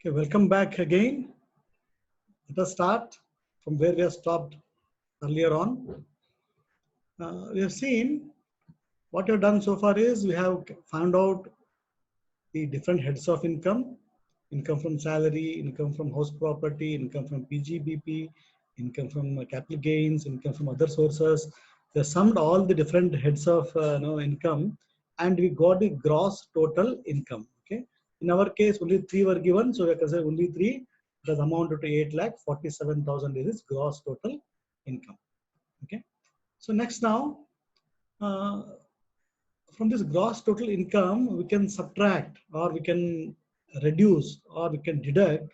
Okay, welcome back again. Let us start from where we have stopped earlier on. We have seen what we have done so far is we have found out the different heads of income, income from salary, income from house property, income from PGBP, income from capital gains, income from other sources. We summed all the different heads of income, and we got the gross total income. Okay. In our case, only three were given, so we can say only three. It has amounted to 8,47,000 is gross total income. Okay. So next now. From this gross total income, we can subtract or we can reduce or we can deduct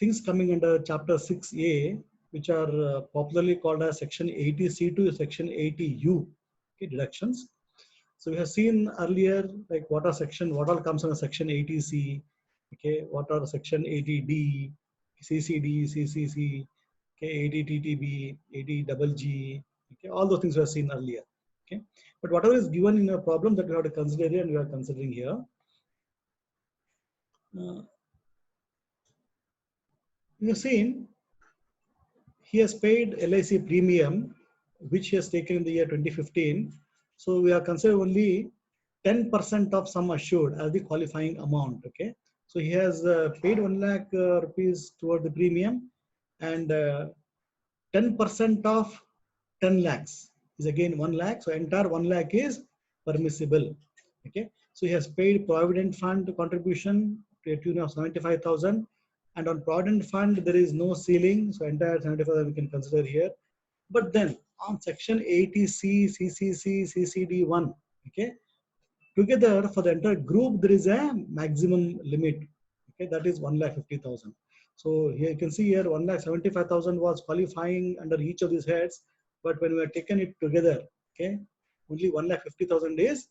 things coming under chapter 6a, which are popularly called as section 80C to section 80U, okay, deductions. So we have seen earlier, like what all comes under section 80C, okay, what are section 80D, CCD, CCC, okay, 80TTB, 80GG, okay, all those things we have seen earlier. Okay, but whatever is given in a problem that we have to consider here and we are considering here, you have seen he has paid LIC premium, which he has taken in the year 2015. So we are considering only 10% of sum assured as the qualifying amount. Okay, so he has paid 1 lakh rupees toward the premium, and 10% of 10 lakhs is again 1 lakh. So entire 1 lakh is permissible. Okay, so he has paid provident fund contribution to a tune of 75,000, and on provident fund there is no ceiling, so entire 75,000 we can consider here. But then on section 80C, CCC, CCD1, okay, together for the entire group there is a maximum limit. Okay, that is 1,50,000. So here you can see here 1,75,000 was qualifying under each of these heads, but when we have taken it together, okay, only 1,50,000 is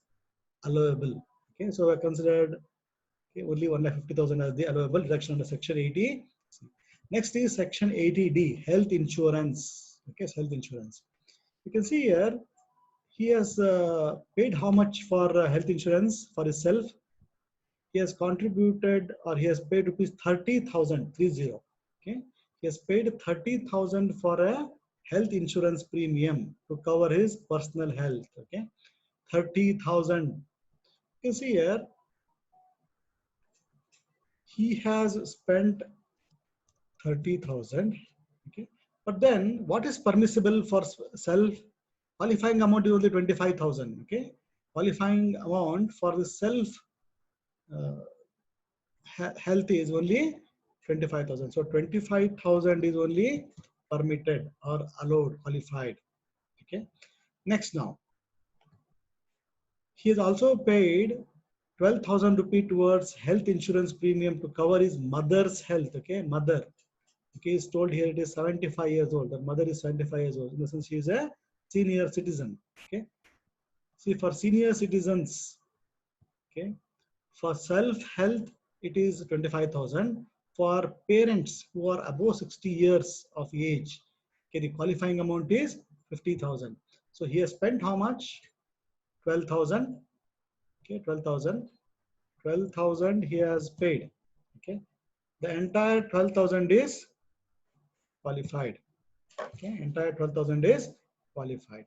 allowable. Okay, so I considered, okay, only 1,50,000 as the allowable deduction under section 80. Next is section 80D, health insurance. Okay, health insurance. You can see here he has paid how much for health insurance for himself. He has contributed, or he has paid rupees 30,000, 30. Okay, he has paid 30,000 for a health insurance premium to cover his personal health. Okay, 30,000. You can see here he has spent 30,000. Okay, but then what is permissible for self? Qualifying amount is only 25,000. Okay, qualifying amount for the self uh, health is only 25,000. So 25,000 is only permitted or allowed, qualified. Okay. Next now, he has also paid 12,000 rupee towards health insurance premium to cover his mother's health. Okay, mother. Okay, is told here it is 75 years old. The mother is 75 years old. In the sense she is a senior citizen. Okay. See, for senior citizens, okay, for self health it is 25,000. For parents who are above 60 years of age, okay, the qualifying amount is 50,000. So he has spent how much? 12,000. Okay, 12,000. 12,000 he has paid. Okay, the entire 12,000 is qualified. Okay, entire 12,000 is qualified.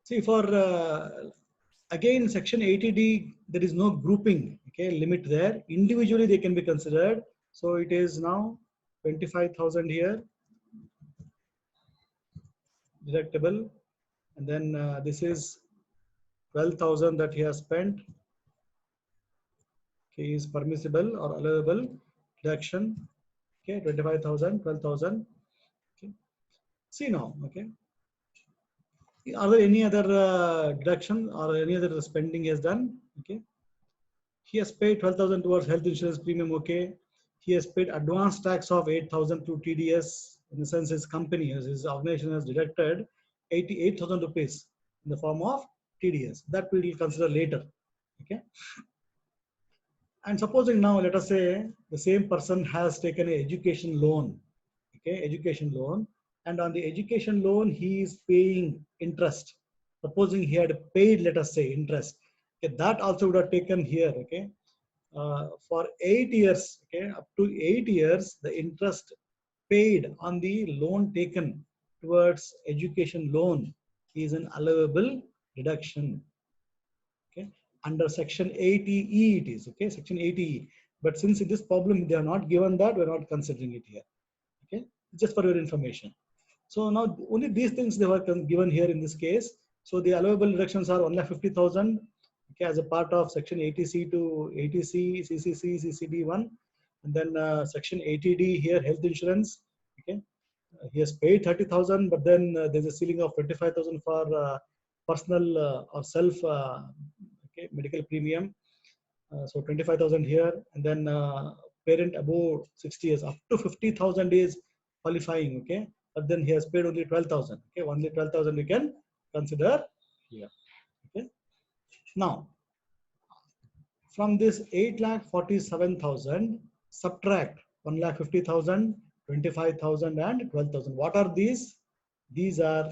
See, for again section 80D, there is no grouping. Okay, limit there. Individually they can be considered. So it is now 25,000 here, deductible, and then this is 12,000 that he has spent. Okay, is permissible or allowable deduction. Okay, 25,000, 12,000. Okay, see now. Okay, are there any other deduction or any other spending he has done? Okay, he has paid 12,000 towards health insurance premium. Okay, he has paid advance tax of 8,000 to TDS. In the sense, his company, his organization has deducted 88,000 rupees in the form of TDS. That we will consider later. Okay, and supposing now, let us say the same person has taken an education loan. Okay, education loan, and on the education loan he is paying interest. Supposing he had paid, let us say, interest. Okay, that also would have taken here. Okay, for 8 years, okay, up to 8 years, the interest paid on the loan taken towards education loan is an allowable deduction. Okay, under section 80E it is. Okay, section 80E. But since in this problem they are not given that, we are not considering it here. Okay, just for your information. So now only these things they were given here in this case. So the allowable deductions are 1,50,000, okay, as a part of section 80C to 80C, CCC, CCD1, and then section 80D here, health insurance. Okay, he has paid 30,000, but then there's a ceiling of 25,000 for personal or self okay, medical premium. So 25,000 here, and then parent above 60 years up to 50,000 is qualifying. Okay, but then he has paid only 12,000. Okay, only 12,000 we can consider here. Okay, now from this 8,47,000 subtract 1,50,000, 25,000 and 12,000. What are these? These are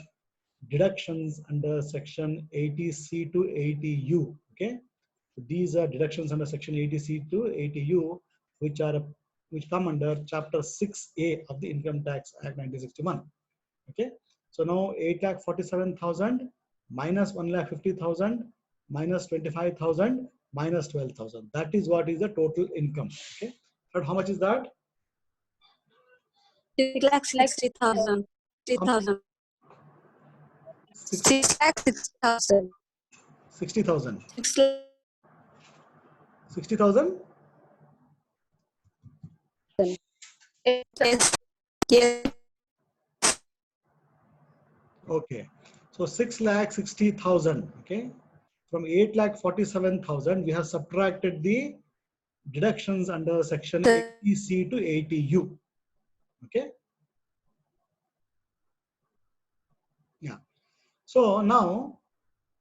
deductions under section 80C to 80U. Okay, these are deductions under section 80C to 80U, which come under chapter 6A of the Income Tax Act 1961. Okay, so now 8,47,000 minus 1,50,000 minus 25,000 minus 12,000. That is what is the total income. Okay, but how much is that? 6,60,000. 60,000. 6,60,000. 60,000. 60,000. Yes. Okay, so 6,60,000. Okay, from 8,47,000 we have subtracted the deductions under section 80C to 80U. Okay, yeah. So now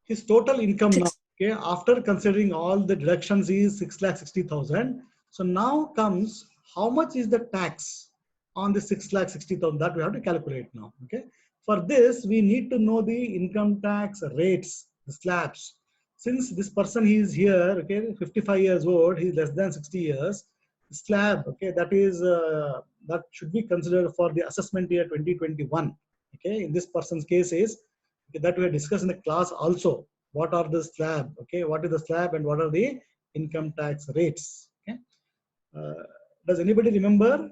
his total income now, okay, after considering all the deductions is 6,60,000. So now comes how much is the tax on the 6,60,000 that we have to calculate now. Okay, for this we need to know the income tax rates, the slabs. Since this person is here, okay, 55 years old, he is less than 60 years. Slab, okay, that is that should be considered for the assessment year 2021. Okay, in this person's case is that we have discussed in the class also. What are the slab? Okay, what is the slab and what are the income tax rates? Okay, does anybody remember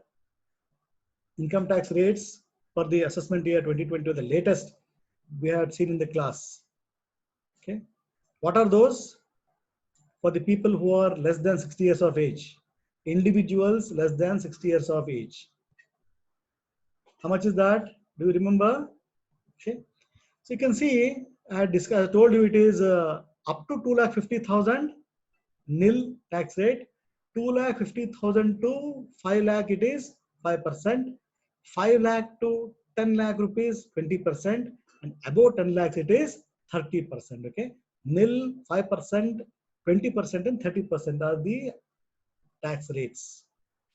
income tax rates for the assessment year 2020, the latest we had seen in the class. Okay. What are those? For the people who are less than 60 years of age. Individuals less than 60 years of age. How much is that? Do you remember? Okay. So you can see, I told you it is up to 2,50,000 nil tax rate. 2,50,000 to 5 lakh it is 5%. 5 lakh to 10 lakh rupees 20%, and above 10 lakhs it is 30%. Okay. Nil, 5%, 20%, and 30% are the tax rates.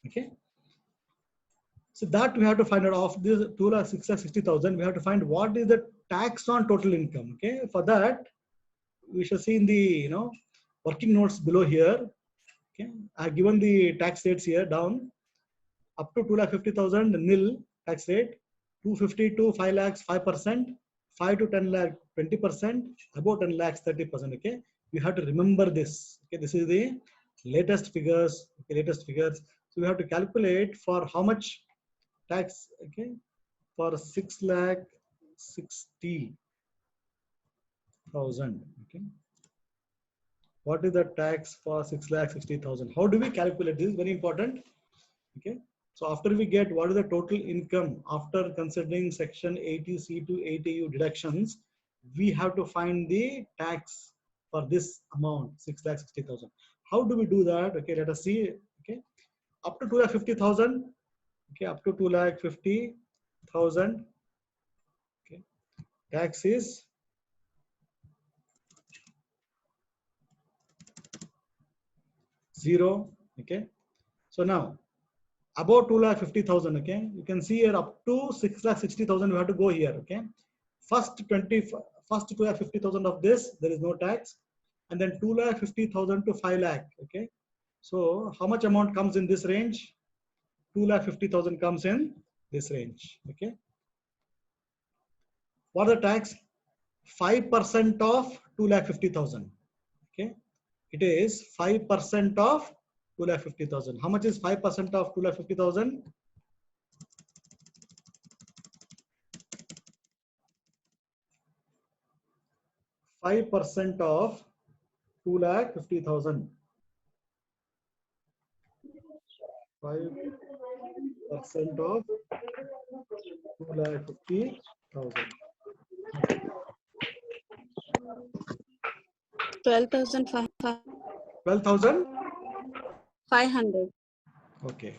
Okay. So that we have to find out of this 2,60,000. We have to find what is the tax on total income. Okay. For that, we shall see in the working notes below here. Okay. I have given the tax rates here down. Up to 2,50,000 nil tax rate. 250 to 5 lakhs 5%. 5 to 10 lakh 20%. Above 10 lakhs 30%. Okay. We have to remember this. Okay. This is the latest figures. Okay, latest figures. So we have to calculate for how much tax. Okay. For 6,60,000. Okay. What is the tax for 6,60,000? How do we calculate this? Very important. Okay. So after we get what is the total income after considering section 80C to 80U deductions, we have to find the tax for this amount 6,60,000. How do we do that? Okay, let us see. Okay, up to 2,50,000. Okay, up to 2,50,000. Okay, tax is 0. Okay, so now about 2,50,000. Okay, you can see here up to 6,60,000 we have to go here. Okay, first 2,50,000 of this there is no tax, and then 2,50,000 to 5 lakh. Okay, so how much amount comes in this range? 2,50,000 comes in this range. Okay, what is the tax? 5% of 2,50,000. Okay, it is 5% of 2,50,000. How much is 5% of 2,50,000? 5% of 2,50,000. 5% of 2,50,000. 12,500. 12,500. Okay.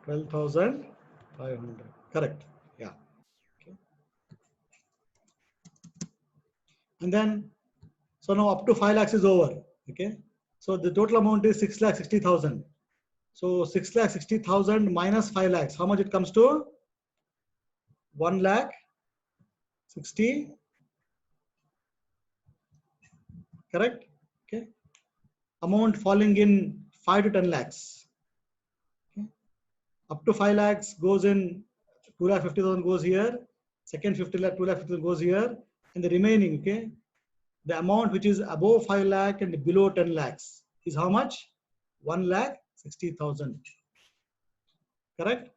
12,500. Correct. Yeah. Okay. And then, so now up to 5 lakhs is over. Okay. So the total amount is 6,60,000. So 6,60,000 minus 5 lakhs. How much it comes to? 1,60,000. Correct. Okay. Amount falling in 5 to 10 lakhs. Okay. Up to 5 lakhs goes in 2,50,000 goes here. Second 50 lakh, 2,50,000 goes here. And the remaining, okay, the amount which is above 5 lakh and below 10 lakhs is how much? 1,60,000. Correct.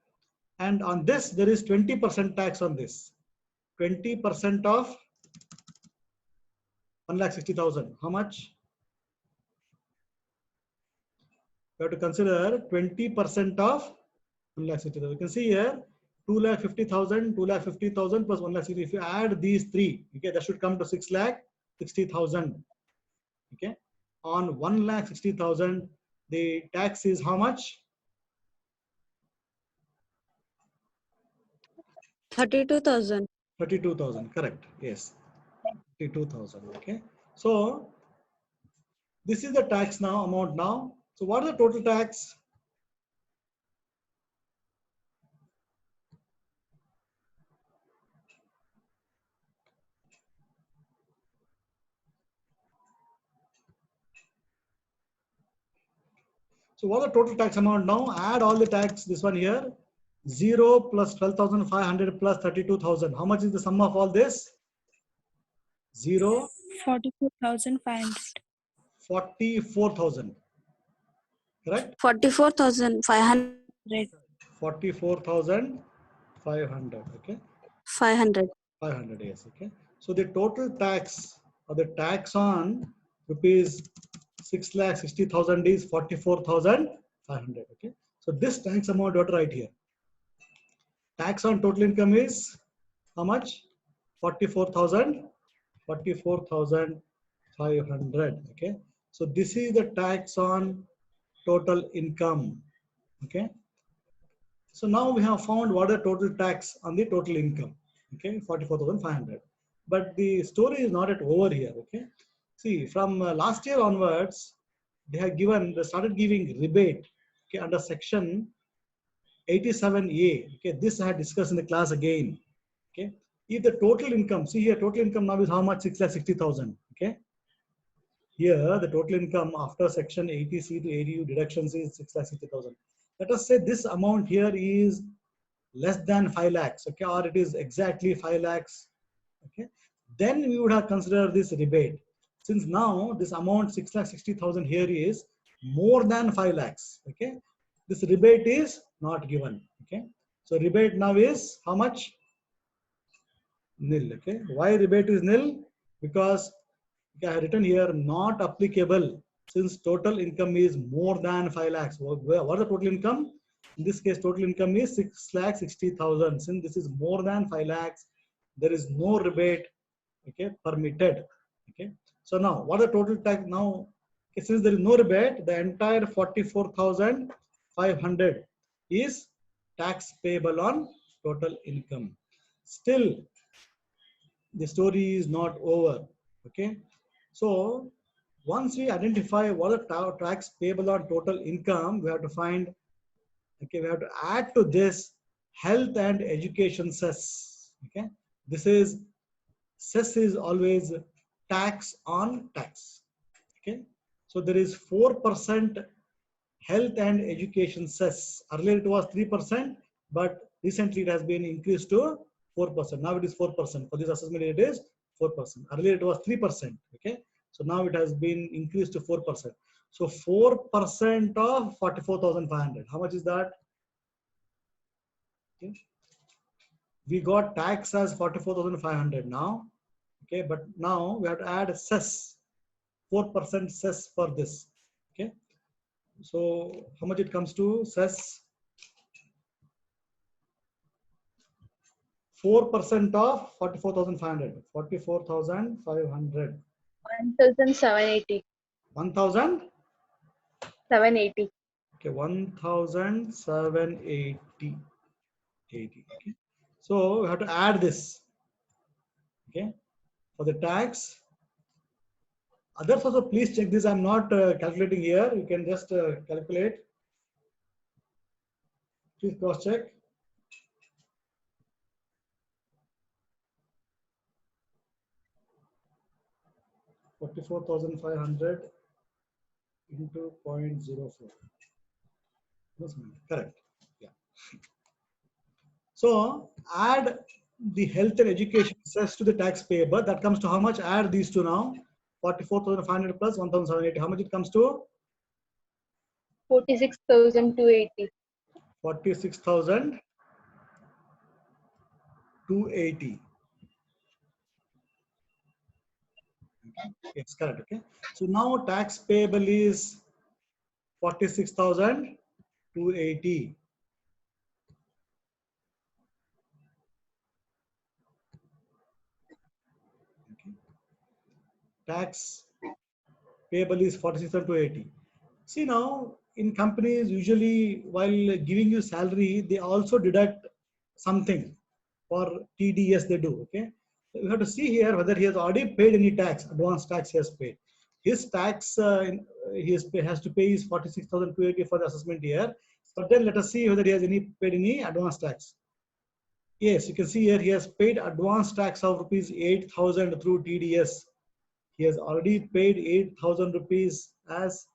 And on this, there is 20% tax on this. 20% of 1,60,000. How much? You have to consider 20% of 1,60,000. You can see here 2,50,000, 2,50,000 plus 1,60,000. If you add these three, okay, that should come to 6,60,000. Okay, on 1,60,000, the tax is how much? 32,000. 32,000. Correct. Yes, 32,000. Okay, so this is the tax now amount now. So what is the total tax? So what is the total tax amount now? Add all the tax, this one here, 0 plus 12,500 plus 32,000. How much is the sum of all this? 0. 44,500. 44,000. Correct? 44,500. 44,500. Okay. 500. 500, yes. Okay. So the total tax or the tax on rupees 6,60,000 is 44,500. Okay. So this tax amount what right here. Tax on total income is how much? 44,000, 44,500. Okay. So this is the tax on total income. Okay. So now we have found what the total tax on the total income. Okay, 44,500. But the story is not at over here. Okay. See, from last year onwards, they started giving rebate. Okay, under section 87A. Okay, this I had discussed in the class again. Okay, if the total income, see here, total income now is how much? 6,60,000. Okay, here the total income after section 80C to 80U deductions is 6,60,000. Let us say this amount here is less than 5 lakhs, okay, or it is exactly 5 lakhs, okay, then we would have considered this rebate. Since now this amount 6,60,000 here is more than 5 lakhs, okay, this rebate is not given, okay. So rebate now is how much? Nil, okay. Why rebate is nil? Because I have written here not applicable since total income is more than 5 lakhs. What is the total income? In this case, total income is 6,60,000. Since this is more than 5 lakhs, there is no rebate, okay, permitted. Okay. So now, what is the total tax now? Okay, since there is no rebate, the entire 44,500 is tax payable on total income. Still, the story is not over. Okay. So once we identify what the tax payable on total income, we have to find, okay, we have to add to this health and education cess. Okay, this is cess is always tax on tax. Okay, so there is 4% health and education cess. Earlier it was 3%, but recently it has been increased to 4%. Now it is 4%. For this assessment it is 4%. Earlier it was 3%. Okay, so now it has been increased to 4%. So 4% of 44,500. How much is that? Okay. We got tax as 44,500 now. Okay, but now we have to add cess, 4% cess for this. Okay, so how much it comes to cess? 4% of 44,500. 44,500. 1,780. 1,000? 780. Okay, 1,780. 80. Okay. So we have to add this. Okay, for the tax. Others also please check this. I'm not calculating here. You can just calculate. Please cross check. $44,500 into 0.04. Correct. Yeah. So add the health and education cess to the tax payable. That comes to how much? Add these two now. 44,500 plus 1,780. How much it comes to? 46,280. 46,280. Yes, correct. Okay. So now tax payable is 46,280. Okay. Tax payable is 46,280. See now, in companies, usually while giving you salary, they also deduct something for TDS they do. Okay. So you have to see here whether he has already paid any tax, advance tax he has paid. His tax has to pay is 46,280 for the assessment year. But then let us see whether he has paid any advance tax. Yes, you can see here he has paid advance tax of rupees 8,000 through TDS. He has already paid 8,000 rupees as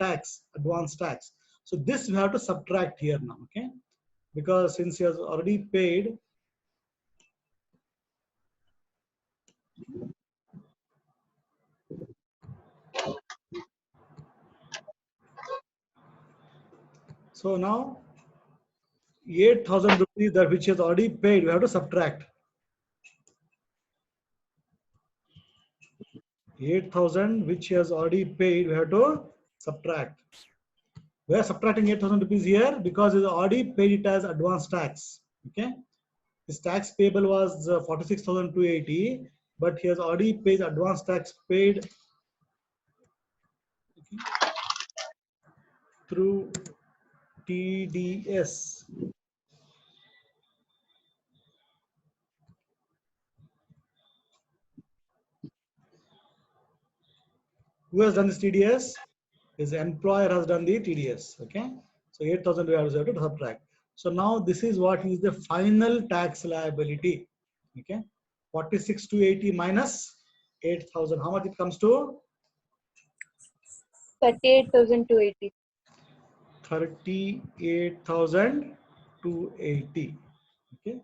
tax, advance tax. So this we have to subtract here now, okay? Because since he has already paid, so now 8,000 rupees that which he has already paid, we have to subtract. 8,000 which he has already paid, we have to subtract. We are subtracting 8,000 rupees here because he already paid it as advance tax. Okay. His tax payable was 46,280, but he has already paid advance tax paid through TDS. Who has done this TDS? His employer has done the TDS. Okay. So 8,000 we have to subtract. So now this is what is the final tax liability. Okay. 46,280 minus 8,000. How much it comes to? 38,280. 38,280. Okay.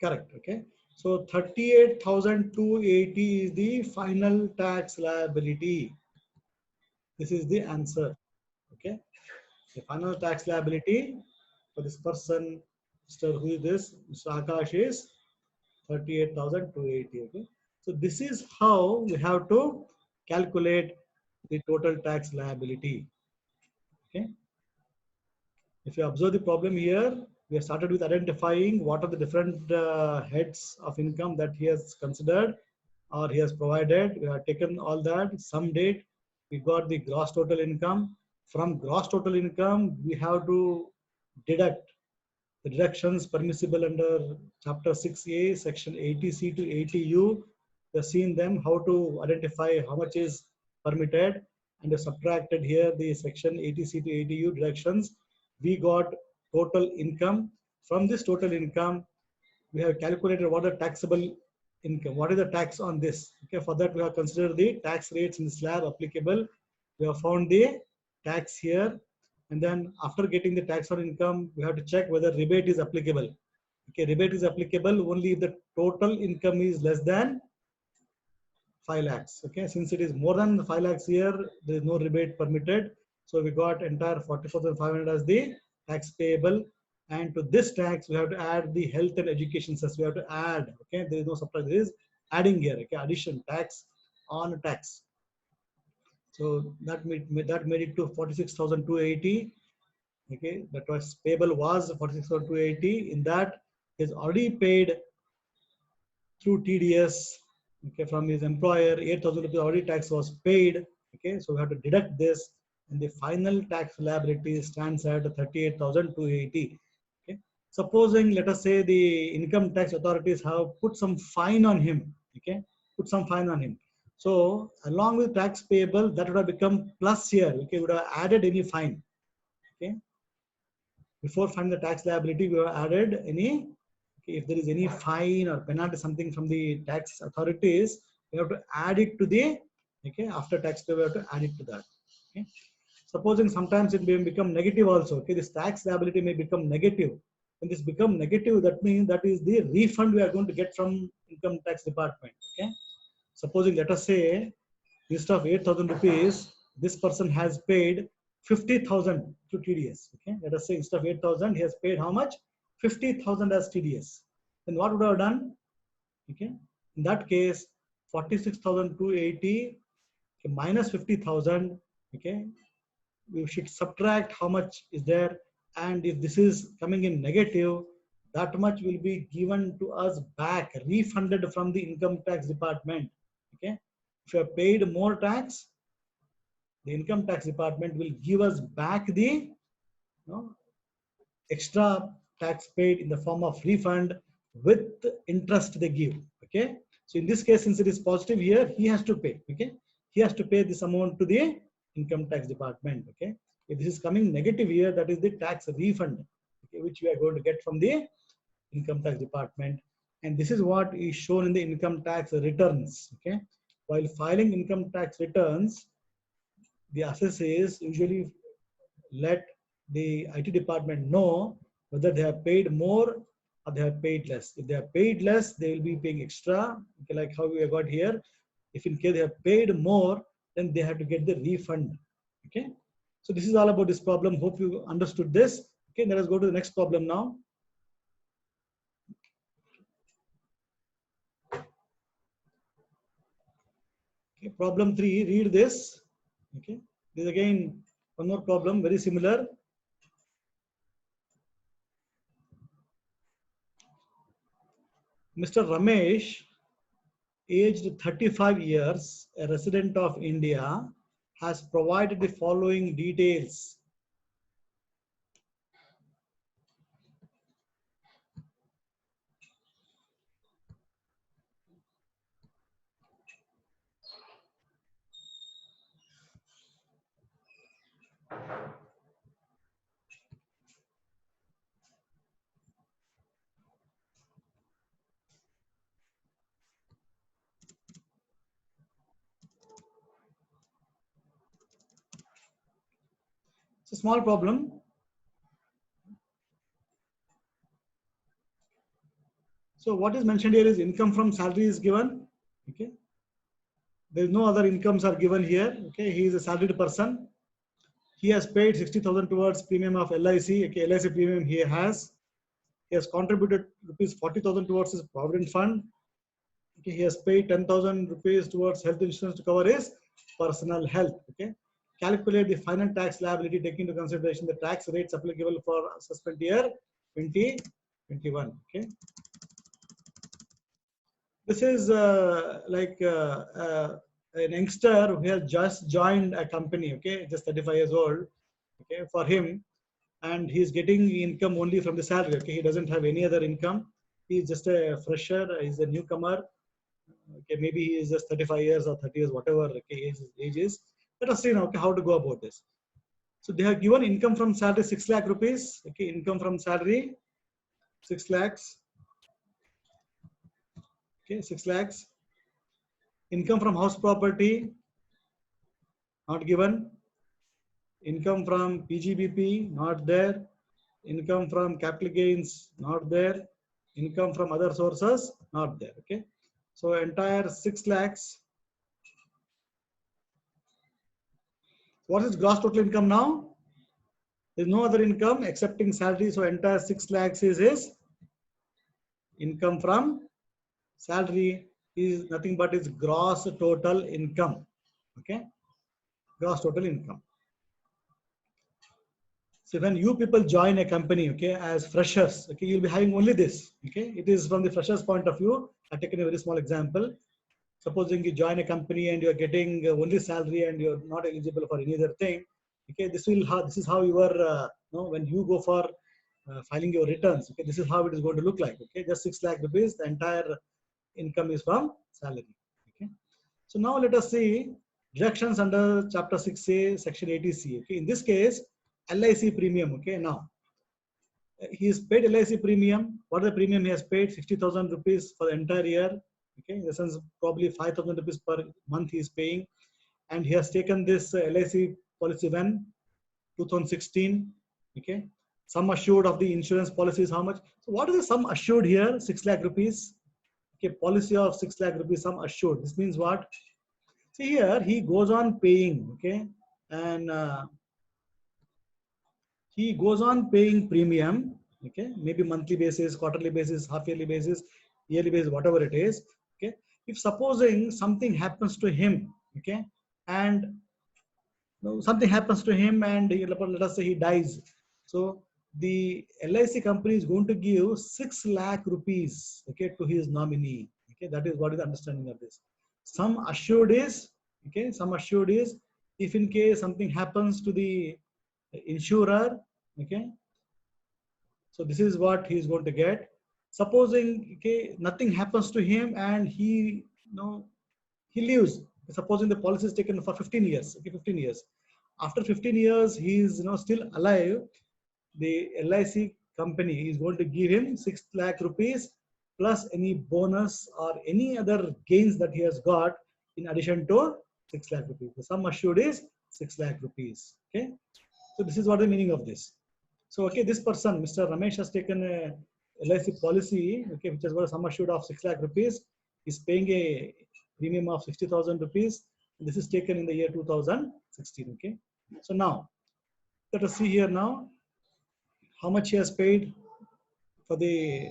Correct. Okay. So 38,280 is the final tax liability. This is the answer. Okay. The final tax liability for this person, Mr. Who is this? Mr. Akash is 38,280. Okay. So this is how we have to calculate the total tax liability. Okay. If you observe the problem here, we have started with identifying what are the different heads of income that he has considered or he has provided. We have taken all that, some date, we got the gross total income. From gross total income, we have to deduct the deductions permissible under chapter 6A, section 80C to 80U. We have seen them, how to identify how much is permitted, and we subtracted here the section 80C to 80U deductions. We got total income. From this total income, we have calculated what the taxable income, what is the tax on this. Okay, for that we have considered the tax rates in the slab applicable. We have found the tax here, and then after getting the tax on income, we have to check whether rebate is applicable. Okay, rebate is applicable only if the total income is less than 5 lakhs. Okay, since it is more than 5 lakhs here, there is no rebate permitted. So we got entire 44,500 as the tax payable. And to this tax, we have to add the health and education cess. We have to add. Okay, there is no subtract. There is adding here. Okay, addition tax on tax. So that made it to 46,280. Okay, that was payable was 46,280. In that is already paid through TDS. Okay, from his employer, 8,000 rupees already tax was paid. Okay, so we have to deduct this, and the final tax liability stands at 38,280. Okay, supposing let us say the income tax authorities have put some fine on him. Okay, put some fine on him. So along with tax payable, that would have become plus here. Okay, would have added any fine. Okay, before finding the tax liability, we have added any. Okay, if there is any fine or penalty, something from the tax authorities, we have to add it to the. Okay, after tax pay, we have to add it to that. Okay, supposing sometimes it may become negative also. Okay, this tax liability may become negative. When this become negative, that means that is the refund we are going to get from income tax department. Okay, supposing let us say instead of 8,000 rupees, this person has paid 50,000 to TDS. Okay, let us say instead of 8,000, he has paid how much? 50,000 as TDS. Then what would I have done? Okay, in that case, 46,280 minus 50,000. Okay, we should subtract how much is there, and if this is coming in negative, that much will be given to us back, refunded from the income tax department. Okay, if you have paid more tax, the income tax department will give us back the extra tax paid in the form of refund with interest they give. Okay, so in this case, since it is positive here, he has to pay. Okay, he has to pay this amount to the income tax department. Okay, if this is coming negative here, that is the tax refund, okay, which we are going to get from the income tax department. And this is what is shown in the income tax returns. Okay, while filing income tax returns, the assessors usually let the IT department know whether they have paid more or they have paid less. If they have paid less, they will be paying extra, okay, like how we have got here. If in case they have paid more, then they have to get the refund. Okay, so this is all about this problem. Hope you understood this. Okay, let us go to the next problem now. problem 3, read this. Okay, this is again one more problem, very similar. Mr. Ramesh, aged 35 years, a resident of India, has provided the following details. It's a small problem. So what is mentioned here is income from salary is given. Okay. There is no other incomes are given here. Okay. He is a salaried person. He has paid 60,000 towards premium of LIC. Okay. LIC premium he has. He has contributed rupees 40,000 towards his provident fund. Okay. He has paid 10,000 rupees towards health insurance to cover his personal health. Okay. Calculate the final tax liability taking into consideration the tax rates applicable for assessment year 2021. Okay. This is an youngster who has just joined a company, okay, just 35 years old, okay, for him, and he's getting income only from the salary, okay, he doesn't have any other income. He's just a fresher, he's a newcomer, okay, maybe he is just 35 years or 30 years, whatever, okay, his age is. Let us see now, okay, how to go about this. So they have given income from salary 6 lakh rupees, okay, income from salary 6 lakhs. Okay, 6 lakhs. Income from house property, not given. Income from PGBP, not there. Income from capital gains, not there. Income from other sources, not there. Okay. So entire 6 lakhs. What is gross total income now? There is no other income excepting salary. So entire 6 lakhs is his income from salary, is nothing but its gross total income. Okay. Gross total income. So when you people join a company, okay, as freshers, okay, you'll be having only this. Okay. It is from the freshers point of view. I've taken a very small example. Supposing you join a company and you're getting only salary and you're not eligible for any other thing. Okay. This is how you are, when you go for filing your returns. Okay. This is how it is going to look like. Okay. Just 6 lakh rupees. The entire income is from salary. Okay. So now let us see deductions under chapter 6A, section 80C. Okay. In this case, LIC premium. Okay. Now he is paid LIC premium. What is the premium he has paid? 60,000 rupees for the entire year. Okay. In the sense, probably 5,000 rupees per month he is paying. And he has taken this LIC policy when 2016. Okay. Sum assured of the insurance policy is how much? So what is the sum assured here? 6 lakh rupees. Okay. Policy of 6 lakh rupees sum assured. This means what? See here, he goes on paying. Okay. And he goes on paying premium, okay, maybe monthly basis, quarterly basis, half yearly basis, yearly basis, whatever it is, okay. If supposing something happens to him, okay, and something happens to him and let us say he dies, so the LIC company is going to give 6 lakh rupees, okay, to his nominee, okay. That is what is the understanding of this. Sum assured is, okay, sum assured is if in case something happens to the insurer, okay, so this is what he is going to get. Supposing, okay, nothing happens to him and he he lives, supposing the policy is taken for 15 years, okay, 15 years, after 15 years he is still alive, the LIC company is going to give him 6 lakh rupees plus any bonus or any other gains that he has got in addition to 6 lakh rupees. The sum assured is 6 lakh rupees. Okay. So this is what the meaning of this. So, okay, this person, Mr. Ramesh, has taken a LIC policy, okay, which has got a sum assured of 6 lakh rupees. He's paying a premium of 60,000 rupees. This is taken in the year 2016. Okay. So now, let us see here now how much he has paid for the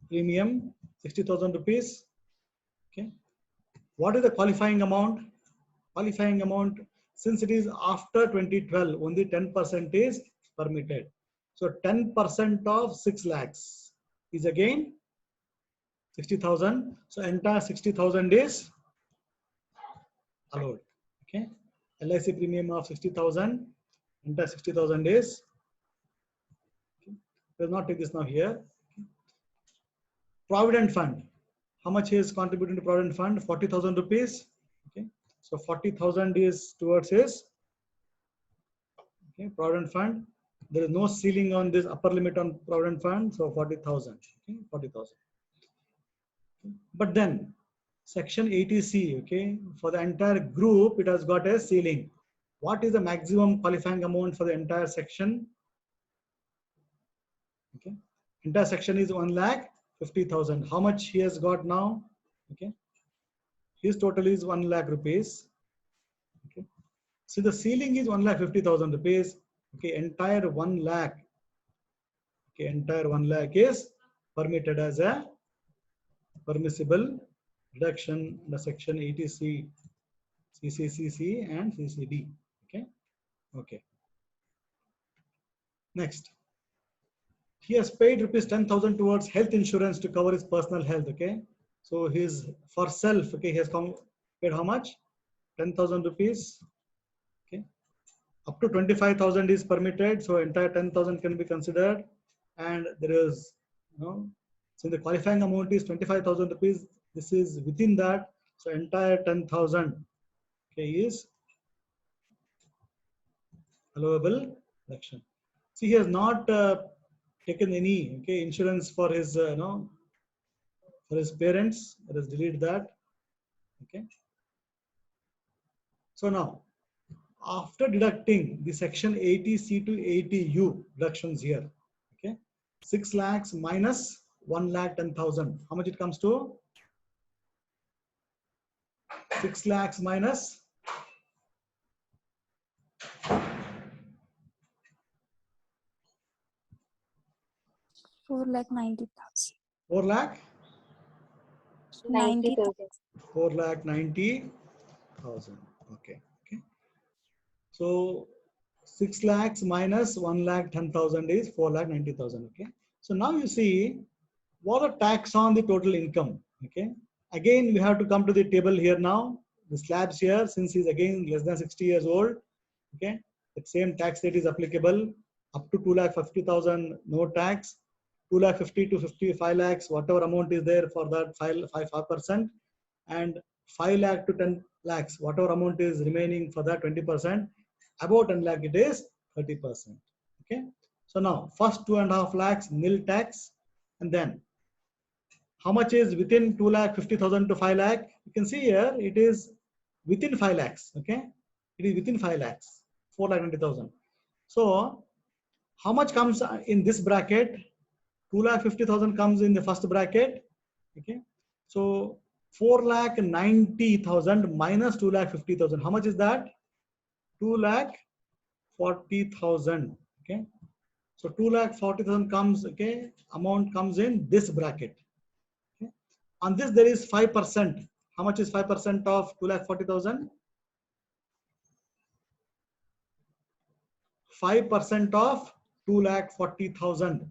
premium, 60,000 rupees. Okay. What is the qualifying amount? Qualifying amount, since it is after 2012, only 10% is permitted. So 10% of 6 lakhs is again 60,000. So entire 60,000 is allowed. Okay. LIC premium of 60,000, entire 60,000 is. Okay. We'll not take this now here. Okay. Provident fund. How much he is contributing to Provident fund? 40,000 rupees. Okay. So 40,000 is towards his Provident fund. There is no ceiling on this upper limit on Provident fund. So 40,000. Okay. 40,000. Okay. But then section 80C, okay, for the entire group, it has got a ceiling. What is the maximum qualifying amount for the entire section? Okay. Entire section is 1,50,000. How much he has got now? Okay. His total is 1 lakh rupees. Okay. So the ceiling is 1,50,000 rupees. Okay. Entire 1 lakh. Okay. Entire 1 lakh is permitted as a permissible reduction in the section 80C, CCCC and CCD. Okay. Okay. Next. He has paid rupees 10,000 towards health insurance to cover his personal health. Okay. So his for self, okay, he has paid how much? 10,000 rupees. Okay. Up to 25,000 is permitted. So entire 10,000 can be considered. And there is, so the qualifying amount is 25,000 rupees. This is within that. So entire 10,000, okay, is allowable reduction. See, he has not taken any, okay, insurance for his, for his parents. Let us delete that. Okay. So now, after deducting the section 80C to 80U deductions here, okay, 6 lakhs minus 1,10,000. How much it comes to? 6 lakhs minus 4,90,000. 4 lakh 90,000. 4,90,000. Okay. Okay. So 6 lakhs minus 1,10,000 is 4,90,000. Okay. So now you see what the tax on the total income. Okay. Again, we have to come to the table here now. The slabs here, since he's again less than 60 years old. Okay. The same tax rate is applicable. Up to 2,50,000, no tax. 2,50,000 to 55 lakhs, whatever amount is there for that 5%, and 5 lakh to 10 lakhs, whatever amount is remaining for that 20%. About 10 lakh, it is 30%. Okay. So now, first 2.5 lakhs, nil tax, and then how much is within 2,50,000 to 5 lakh? You can see here it is within 5 lakhs. Okay. It is within 5 lakhs, 4,90,000. So how much comes in this bracket? 2,50,000 comes in the first bracket. Okay. So 4,90,000 minus 2,50,000. How much is that? 2,40,000. Okay. So 2,40,000 comes, okay, amount comes in this bracket. Okay. On this there is 5%. How much is 5% of 2,40,000? 5% of 2,40,000.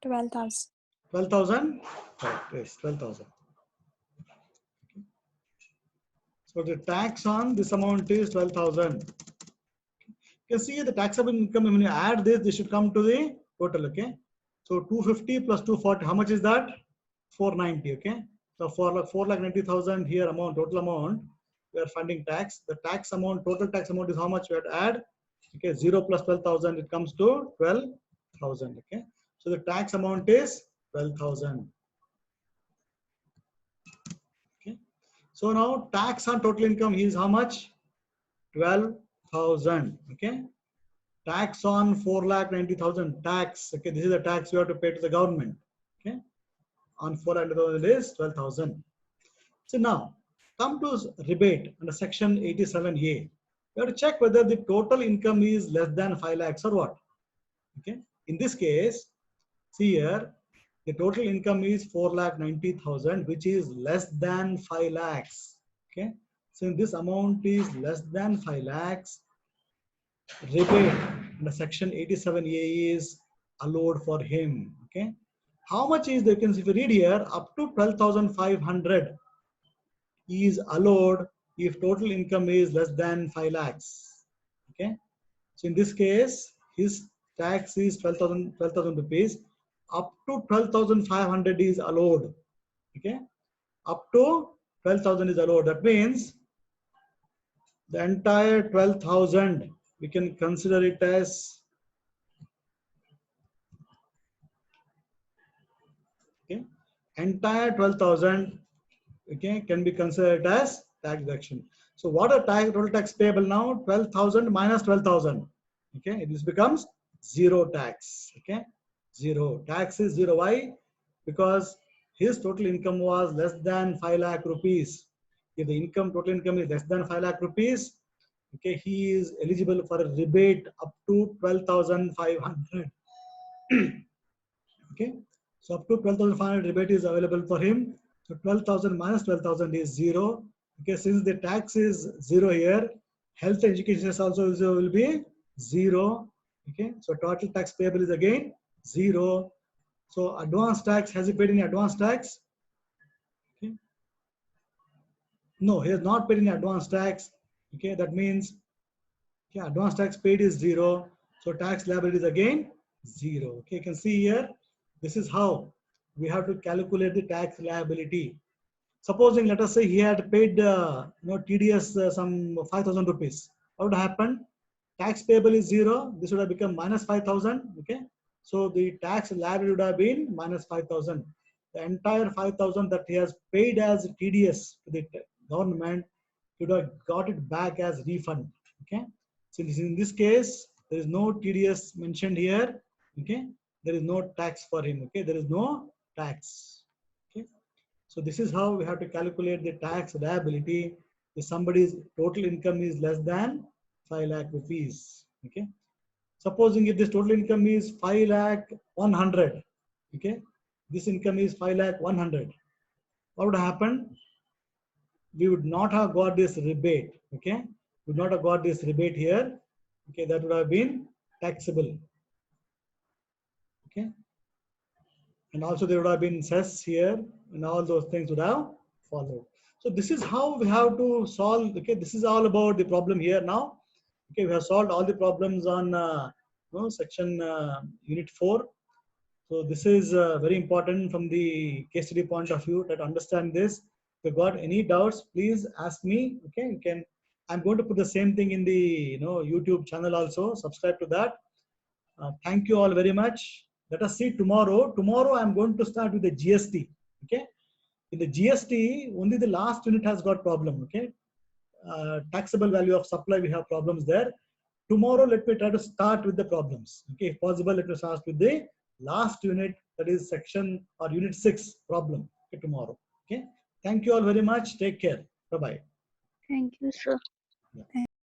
12,000. 12,000? Right, yes, 12,000. Okay. So the tax on this amount is 12,000. You can see the taxable income, when you add this should come to the total. Okay. So 250 plus 240, how much is that? 490. Okay. So for 4,90,000 here amount, total amount, we are funding tax. The tax amount, total tax amount is how much we have to add? Okay. 0 plus 12,000, it comes to 12,000. Okay. So the tax amount is 12,000. Okay. So now tax on total income is how much? 12,000. Okay. Tax on 4,90,000 tax. Okay. This is the tax you have to pay to the government. Okay. On 4,90,000 is 12,000. So now come to rebate under section 87A. You have to check whether the total income is less than 5 lakhs or what. Okay. In this case, see here, The total income is 4,90,000, which is less than 5 lakhs. Okay. So this amount is less than 5 lakhs. Rebate under section 87A is allowed for him. Okay. How much is the, you can, if you read here, up to 12,500 is allowed if total income is less than 5 lakhs. Okay. So in this case, his tax is 12,000 rupees. Up to 12,500 is allowed. Okay. Up to 12,000 is allowed. That means the entire 12,000, we can consider it as, okay, entire 12,000, okay, can be considered as tax deduction. So what are total tax payable now? 12,000 minus 12,000. Okay, this becomes zero tax. Okay, zero tax is zero. Why? Because his total income was less than 5 lakh rupees. If the total income is less than 5 lakh rupees, okay, he is eligible for a rebate up to 12,500. Okay, so up to 12,500 rebate is available for him. So 12,000 minus 12,000 is zero. Okay, since the tax is zero here, health education also will be zero. Okay, so total tax payable is again zero. So advance tax, has he paid any advance tax? Okay. No, he has not paid any advance tax. Okay, that means, okay, advance tax paid is zero. So tax liability is again zero. Okay, you can see here, this is how we have to calculate the tax liability. Supposing, let us say he had paid TDS some 5,000 rupees. What would happen? Tax payable is zero. This would have become minus 5,000. Okay, so the tax liability would have been minus 5,000. The entire 5,000 that he has paid as TDS to the government, he would have got it back as refund. Okay, since in this case there is no TDS mentioned here. Okay, there is no tax for him. Okay, there is no tax. Okay. So this is how we have to calculate the tax liability if somebody's total income is less than 5 lakh rupees. Okay. Supposing if this total income is 5 lakh 100. Okay. This income is 5 lakh 100. What would happen? We would not have got this rebate. Okay. We would not have got this rebate here. Okay. That would have been taxable. Okay. And also there would have been cess here, and all those things would have followed. So this is how we have to solve. Okay, this is all about the problem here now. Okay, we have solved all the problems on section unit 4. So this is very important from the case study point of view. To understand this, if you got any doubts, please ask me. Okay, you can. I'm going to put the same thing in the YouTube channel also. Subscribe to that. Thank you all very much. Let us see tomorrow. Tomorrow I'm going to start with the GST. Okay. In the GST, only the last unit has got problem. Okay. Taxable value of supply, we have problems there. Tomorrow, let me try to start with the problems. Okay. If possible, let me start with the last unit, that is section or unit 6 problem. Okay, tomorrow. Okay. Thank you all very much. Take care. Bye-bye. Thank you, sir.